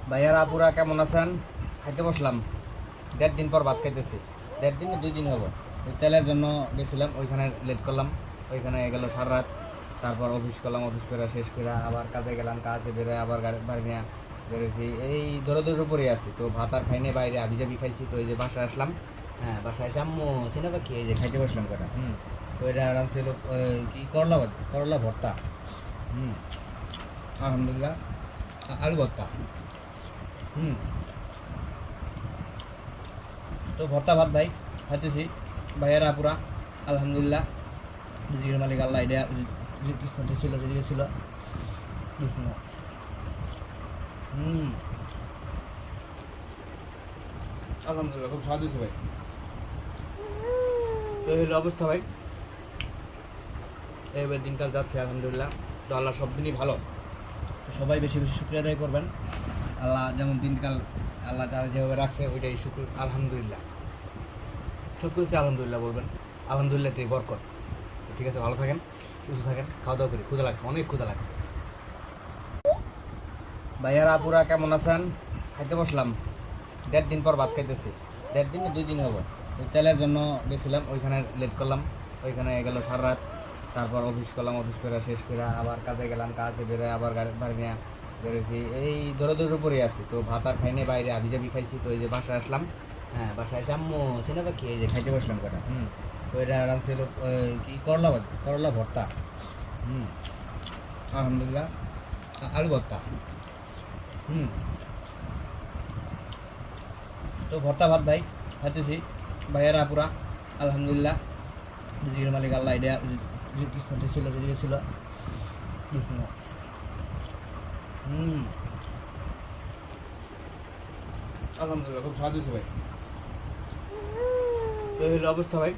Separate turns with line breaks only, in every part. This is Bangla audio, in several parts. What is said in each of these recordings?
ভাইয়ারা আপুরা কেমন আছেন? খাইতে বসলাম। 1.5 দিন পর ভাত খাইতেছি। 1.5 দিন না 2 দিন হবো। ওই তেলের জন্য গেছিলাম, ওইখানে লেট করলাম। ওইখানে গেল সারা রাত। তারপর অফিস করলাম, অফিস করে শেষ করে আবার কাজে গেলাম, কাজে বেরোয় আবার বাড়ি নিয়ে বেরোছি। এই দৌড়ের উপরেই আছি। তো ভাত আর খাইনি, বাইরে আবিজাবি খাইছি। তো এই যে বাসায় আসলাম। হ্যাঁ, বাসায় এসে আম্মু সিনেমা খেয়ে যে খাইতে বসলাম কটা। তো এটা রাঁধছিল কি করলা ভাজি, করলা ভর্তা। হুম, আলহামদুলিল্লাহ। আলু ভর্তা। হুম। তো ভর্তা ভাত ভাই খাইতেছি। ভাইয়েরা আপুরা আলহামদুলিল্লাহ। রিজিকের মালিক আল্লাহ, এটা কিসমতে ছিল, রিজিকে ছিল। হুম, আলহামদুলিল্লাহ খুব স্বাদ হয়েছে ভাই। তো এই হলো অবস্থা ভাই। এইভাবে দিনকাল যাচ্ছে আলহামদুলিল্লাহ। তো আল্লাহ সব দিনই ভালো। তো সবাই বেশি বেশি শুক্রিয়া আদায় করবেন। আল্লাহ যেমন দিনকাল আল্লাহ যারা যেভাবে রাখছে ওইটাই শুক্র, আলহামদুলিল্লাহ। সব কিছু আলহামদুলিল্লাহ বলবেন। আলহামদুলিল্লাহতেই বরকত। ঠিক আছে, ভালো থাকেন, সুস্থ থাকেন, খাওয়া দাওয়া করি। ক্ষুধা লাগছে, অনেক ক্ষুধা লাগছে। ভাইয়ারা আপুরা কেমন আছেন? খাইতে বসলাম। 1.5 দিন পর ভাত খাইতেছি। 1.5 দিন না 2 দিন হবো। ওই তেলের জন্য গেছিলাম, ওইখানে লেট করলাম। ওইখানে গেল সারা রাত। তারপর অফিস করলাম, অফিস করে শেষ করে আবার কাজে গেলাম, কাজে বেরোয় আবার বাড়ি নিয়ে বেরোছি। এই দৌড়ের উপরেই আছি। তো ভাত আর খাইনি, বাইরে আবিজাবি খাইছি। তো এই যে বাসায় আসলাম। হ্যাঁ, বাসায় এসে আম্মু সিনেমা খেয়ে যে খাইতে বসলাম কটা। তো এটা রাঁধছিল কি করলা ভাজি, করলা ভর্তা। হুম, আলহামদুলিল্লাহ। আলু ভর্তা। হুম। তো ভর্তা ভাত ভাই খাইতেছি। ভাইয়েরা আপুরা আলহামদুলিল্লাহ। রিজিকের মালিক আল্লাহ, এটা কিসমতে ছিল, রিজিকে ছিল। হুম, আলহামদুলিল্লাহ খুব স্বাদ হয়েছে ভাই। তো এই হলো অবস্থা ভাই।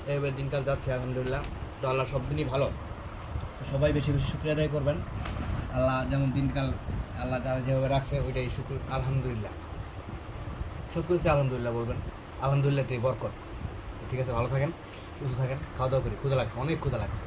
এইভাবে দিনকাল যাচ্ছে আলহামদুলিল্লাহ। তো আল্লাহ সব দিনই ভালো। তো সবাই বেশি বেশি শুক্রিয়া আদায় করবেন। আল্লাহ যেমন দিনকাল আল্লাহ যারা যেভাবে রাখছে ওইটাই শুক্র, আলহামদুলিল্লাহ। সব কিছু আলহামদুলিল্লাহ বলবেন। আলহামদুলিল্লাহতেই বরকত। ঠিক আছে, ভালো থাকেন, সুস্থ থাকেন, খাওয়া দাওয়া করি। ক্ষুধা লাগছে, অনেক ক্ষুধা লাগছে।